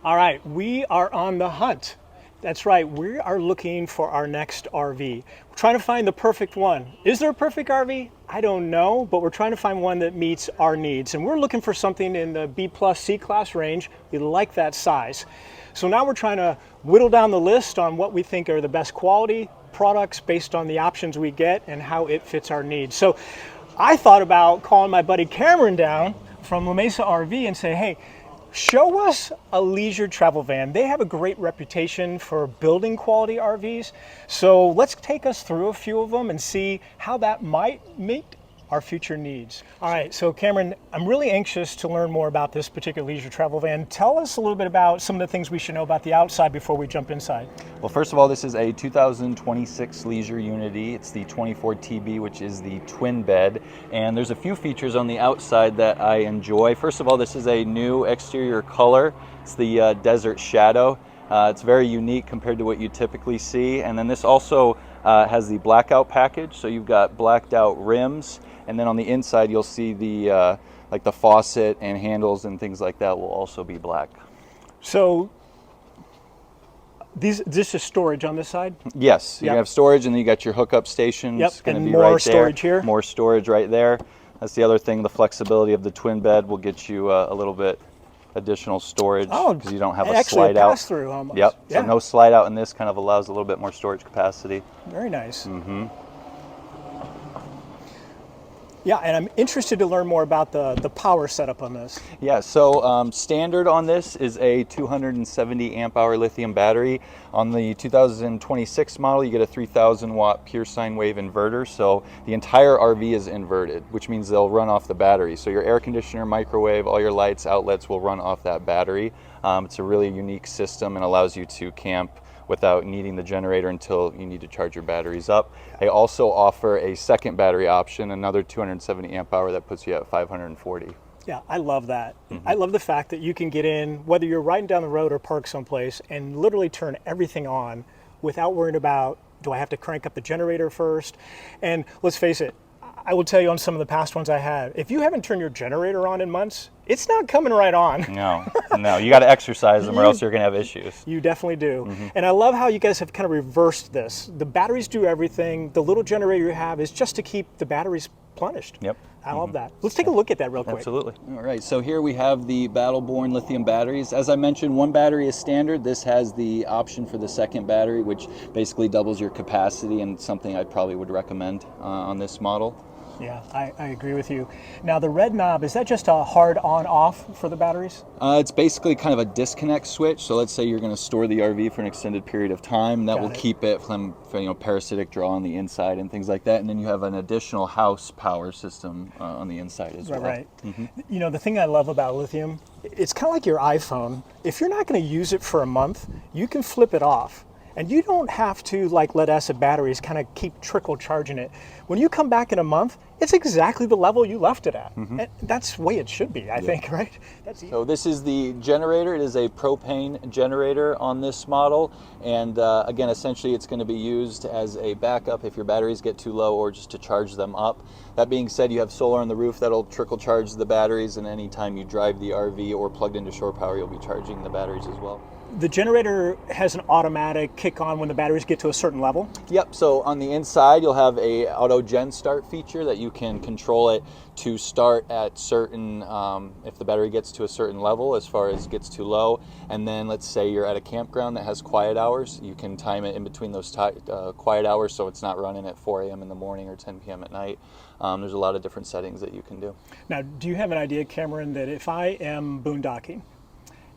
All right, we are on the hunt. That's right, we are looking for our next RV. We're trying to find the perfect one. Is there a perfect RV? I don't know, but we're trying to find one that meets our needs. And we're looking for something in the B plus C class range. We like that size. So now we're trying to whittle down the list on what we think are the best quality products based on the options we get and how it fits our needs. So I thought about calling my buddy Cameron down from La Mesa RV and say, hey, show us a leisure travel van. They have a great reputation for building quality RVs. So let's take us through a few of them and see how that might meet our future needs. All right, so Cameron, I'm really anxious to learn more about this particular leisure travel van. Tell us a little bit about some of the things we should know about the outside before we jump inside. Well, first of all, this is a 2026 Leisure Unity. It's the 24 TB, which is the twin bed. And there's a few features on the outside that I enjoy. First of all, this is a new exterior color. It's the Desert Shadow. It's very unique compared to what you typically see. And then this also has the blackout package. So you've got blacked out rims. And then on the inside, you'll see the like the faucet and handles and things like that will also be black. So this is storage on this side? Yes, Yep. you have storage, and then you got your hookup stations. Yep, Going to and be more right storage there. here. More storage right there. That's the other thing. The flexibility of the twin bed will get you a little bit additional storage because you don't have a slide out. Pass-through almost. Yep. Yeah. So no slide out in this kind of allows a little bit more storage capacity. Very nice. Yeah, and I'm interested to learn more about the power setup on this. Yeah, so standard on this is a 270 amp hour lithium battery. On the 2026 model, you get a 3,000 watt pure sine wave inverter. So the entire RV is inverted, which means they'll run off the battery. So your air conditioner, microwave, all your lights, outlets will run off that battery. It's a really unique system and allows you to camp without needing the generator until you need to charge your batteries up. They also offer a second battery option, another 270 amp hour that puts you at 540. Yeah, I love that. I love the fact that you can get in, whether you're riding down the road or parked someplace, and literally turn everything on without worrying about, do I have to crank up the generator first? And let's face it, I will tell you on some of the past ones I had, if you haven't turned your generator on in months, it's not coming right on. No, you got to exercise them or else you're going to have issues. You definitely do. And I love how you guys have kind of reversed this. The batteries do everything. The little generator you have is just to keep the batteries replenished. Yep. I love that. Let's take a look at that real quick. Absolutely. All right, so here we have the Battleborn lithium batteries. As I mentioned, one battery is standard. This has the option for the second battery, which basically doubles your capacity, and something I probably would recommend on this model. Yeah, I agree with you. Now the red knob, is that just a hard on-off for the batteries? It's basically kind of a disconnect switch. So let's say you're going to store the RV for an extended period of time. That will keep it from parasitic draw on the inside and things like that. And then you have an additional house power system on the inside as well. Right. You know, the thing I love about lithium, it's kind of like your iPhone. If you're not going to use it for a month, you can flip it off. And you don't have to like lead acid batteries kind of keep trickle charging it. When you come back in a month, it's exactly the level you left it at. And that's the way it should be, I think, right? So this is the generator. It is a propane generator on this model. And again, essentially it's going to be used as a backup if your batteries get too low or just to charge them up. That being said, you have solar on the roof that'll trickle charge the batteries, and anytime you drive the RV or plugged into shore power, you'll be charging the batteries as well. The generator has an automatic kick on when the batteries get to a certain level? Yep, so on the inside you'll have a auto gen start feature that you can control it to start at certain, if the battery gets to a certain level as far as gets too low. And then let's say you're at a campground that has quiet hours, you can time it in between those quiet hours so it's not running at 4 a.m. in the morning or 10 p.m. at night. There's a lot of different settings that you can do. Now, do you have an idea, Cameron, that if I am boondocking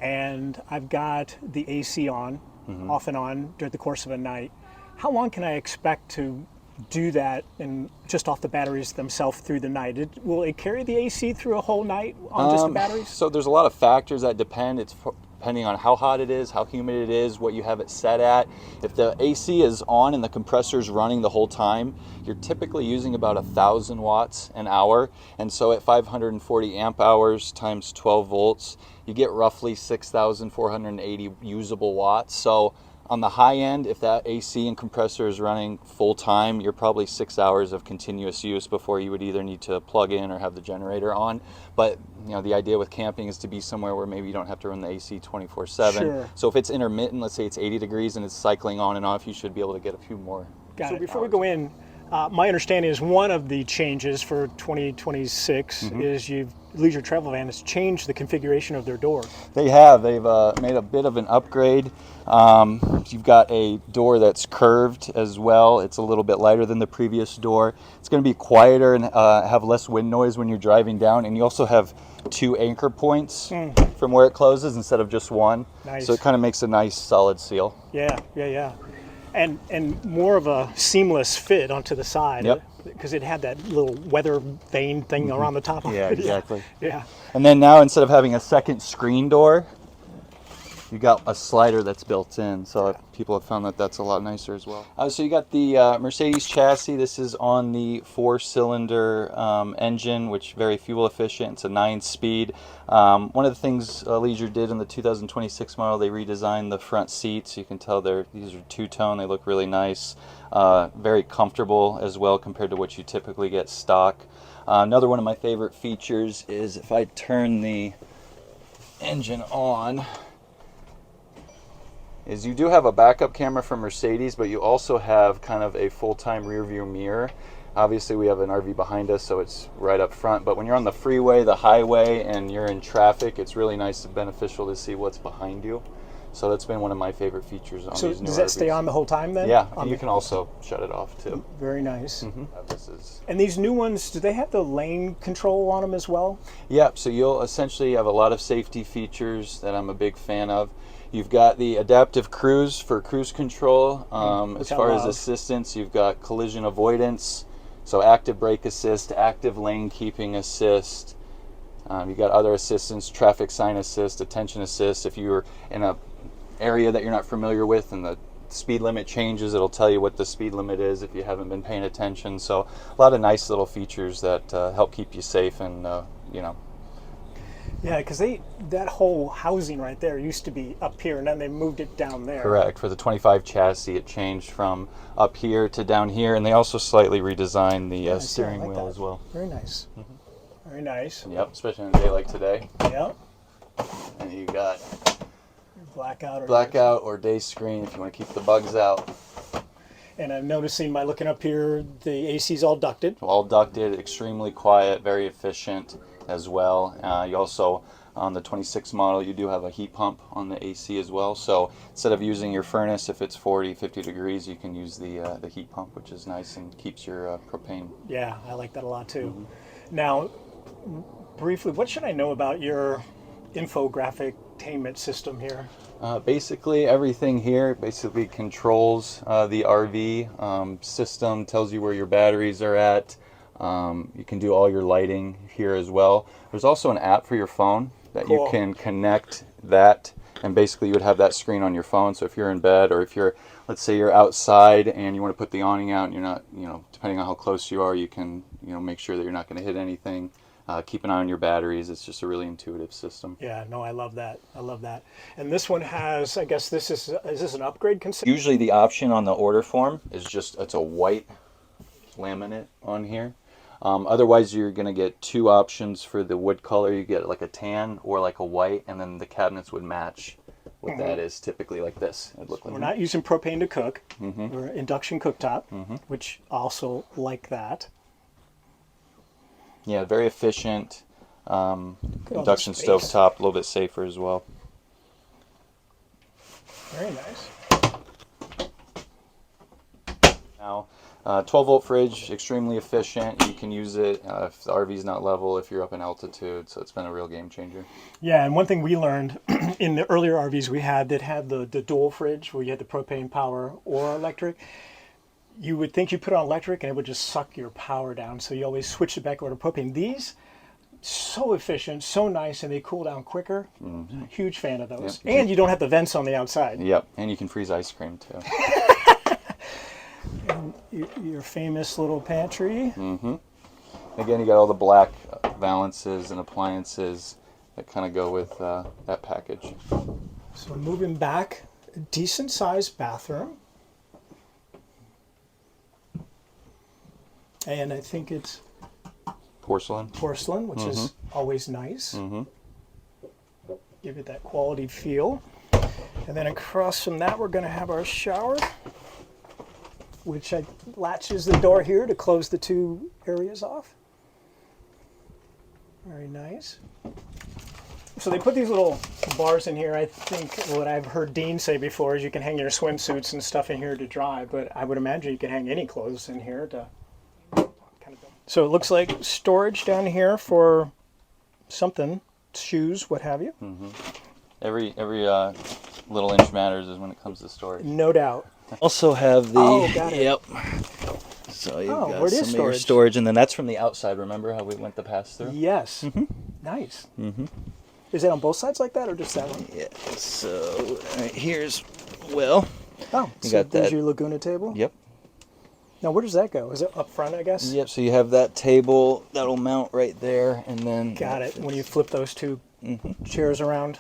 and I've got the AC on, off and on during the course of a night, how long can I expect to do that and just off the batteries themselves through the night? Will it carry the AC through a whole night on just the batteries? So there's a lot of factors that depend. It's depending on how hot it is, how humid it is, what you have it set at. If the AC is on and the compressor's running the whole time, you're typically using about 1,000 watts an hour. And so at 540 amp hours times 12 volts, you get roughly 6,480 usable watts. So On the high end, if that AC and compressor is running full time, you're probably 6 hours of continuous use before you would either need to plug in or have the generator on. But you know, the idea with camping is to be somewhere where maybe you don't have to run the AC 24/7. Sure. So if it's intermittent, let's say it's 80 degrees and it's cycling on and off, you should be able to get a few more. So before we go in, my understanding is one of the changes for 2026 is Leisure Travel Van has changed the configuration of their door. They have. They've made a bit of an upgrade. You've got a door that's curved as well. It's a little bit lighter than the previous door. It's going to be quieter and have less wind noise when you're driving down. And you also have 2 anchor points from where it closes instead of just one. Nice. So it kind of makes a nice solid seal. Yeah. And more of a seamless fit onto the side. Yep. Because it had that little weather vane thing around the top of Yeah, it. exactly. Yeah. And then now, instead of having a second screen door, you got a slider that's built in. So people have found that that's a lot nicer as well. So you got the Mercedes chassis. This is on the 4-cylinder engine, which very fuel efficient. It's a 9-speed. One of the things Leisure did in the 2026 model, they redesigned the front seats. You can tell these are two-tone. They look really nice. Very comfortable as well compared to what you typically get stock. Another one of my favorite features is if I turn the engine on, is you do have a backup camera from Mercedes, but you also have kind of a full-time rear view mirror. Obviously we have an RV behind us, so it's right up front, but when you're on the freeway, the highway, and you're in traffic, it's really nice and beneficial to see what's behind you. So that's been one of my favorite features on these new does that RVs. stay on the whole time then? Yeah, you can also shut it off too. Very nice. This is And these new ones, do they have the lane control on them as well? Yeah, so you'll essentially have a lot of safety features that I'm a big fan of. You've got the adaptive cruise for cruise control. As far as assistance, you've got collision avoidance, so active brake assist, active lane keeping assist. You've got other assistance, traffic sign assist, attention assist. If you're in a area that you're not familiar with and the speed limit changes, it'll tell you what the speed limit is if you haven't been paying attention. So a lot of nice little features that help keep you safe and you know. Yeah, because that whole housing right there used to be up here, and then they moved it down there. Correct. For the 25 chassis, it changed from up here to down here, and they also slightly redesigned the steering wheel as well. Very nice. Very nice. Yep, especially on a day like today. Yep. And you got blackout or day screen if you want to keep the bugs out. And I'm noticing by looking up here, the AC's all ducted. All ducted, extremely quiet, very efficient as well. You also, on the 26 model, you do have a heat pump on the AC as well. So instead of using your furnace, if it's 40, 50 degrees, you can use the heat pump, which is nice and keeps your propane. Yeah, I like that a lot too. Now, briefly, what should I know about your infographic-tainment system here? Basically, everything here basically controls the RV system, tells you where your batteries are at. You can do all your lighting here as well. There's also an app for your phone that you can connect that, and basically you would have that screen on your phone. So if you're in bed, or if you're, let's say you're outside and you want to put the awning out and you're not, depending on how close you are, you can, make sure that you're not going to hit anything. Keep an eye on your batteries. It's just a really intuitive system. Yeah, no, I love that. I love that. And this one has, I guess is this an upgrade considered? Usually the option on the order form is it's a white laminate on here. Otherwise, you're going to get 2 options for the wood color. You get like a tan or like a white, and then the cabinets would match what that is, typically like this. It'd look like We're not using propane to cook. We're induction cooktop, which also like that. Yeah, very efficient. Induction stovetop, a little bit safer as well. Very nice. Now, 12-volt fridge, extremely efficient. You can use it if the RV's not level, if you're up in altitude, so it's been a real game changer. Yeah, and one thing we learned in the earlier RVs we had that had the dual fridge, where you had the propane power or electric, you would think you put on electric and it would just suck your power down, so you always switch it back over to propane. These, so efficient, so nice, and they cool down quicker. Huge fan of those. Yep. And you don't have the vents on the outside. Yep, and you can freeze ice cream too. And your famous little pantry. Again, you got all the black valances and appliances that kind of go with that package. So moving back decent sized bathroom. And I think it's porcelain, which is always nice. Mm-hmm. Give it that quality feel. And then across from that, we're going to have our shower, which latches the door here to close the two areas off. Very nice. So they put these little bars in here. I think what I've heard Dean say before is you can hang your swimsuits and stuff in here to dry, but I would imagine you could hang any clothes in here to kind of. So it looks like storage down here for something, shoes, what have you. Mm-hmm. Every little inch matters is when it comes to storage. No doubt. Also have the got it. Yep. So you've got where it is some of your storage. storage, and then that's from the outside. Remember how we went the pass through? Yes. Nice. Is it on both sides like that, or just that one? Yeah. So right here's Oh, you got there's that. your Laguna table. Yep. Now, where does that go? Is it up front, I guess? Yep. So you have that table that'll mount right there, and then Got it. When you flip those two chairs around.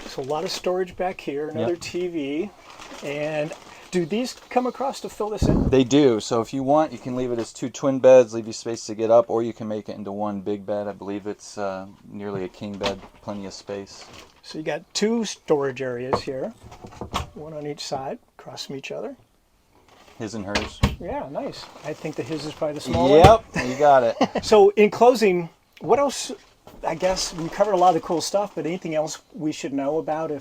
So a lot of storage back here, another TV. And do these come across to fill this in? They do. So if you want, you can leave it as two twin beds, leave you space to get up, or you can make it into one big bed. I believe it's nearly a king bed, plenty of space. So you got two storage areas here, one on each side, across from each other. His and hers. Yeah, nice. I think that his is probably the small one. Yep, you got it. So in closing, what else? I guess we covered a lot of the cool stuff, but anything else we should know about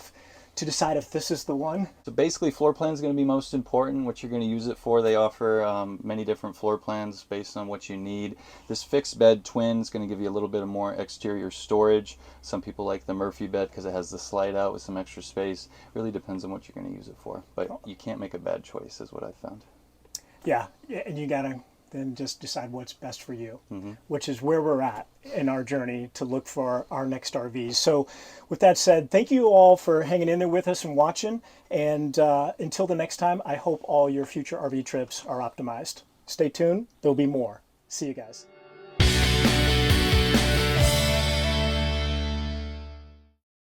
to decide if this is the one? So basically, floor plan is going to be most important, what you're going to use it for. They offer many different floor plans based on what you need. This fixed bed twin is going to give you a little bit of more exterior storage. Some people like the Murphy bed because it has the slide out with some extra space. Really depends on what you're going to use it for. But you can't make a bad choice, is what I found. Yeah, and you got to then just decide what's best for you, which is where we're at in our journey to look for our next RVs. So with that said, thank you all for hanging in there with us and watching. And until the next time, I hope all your future RV trips are optimized. Stay tuned. There'll be more. See you guys.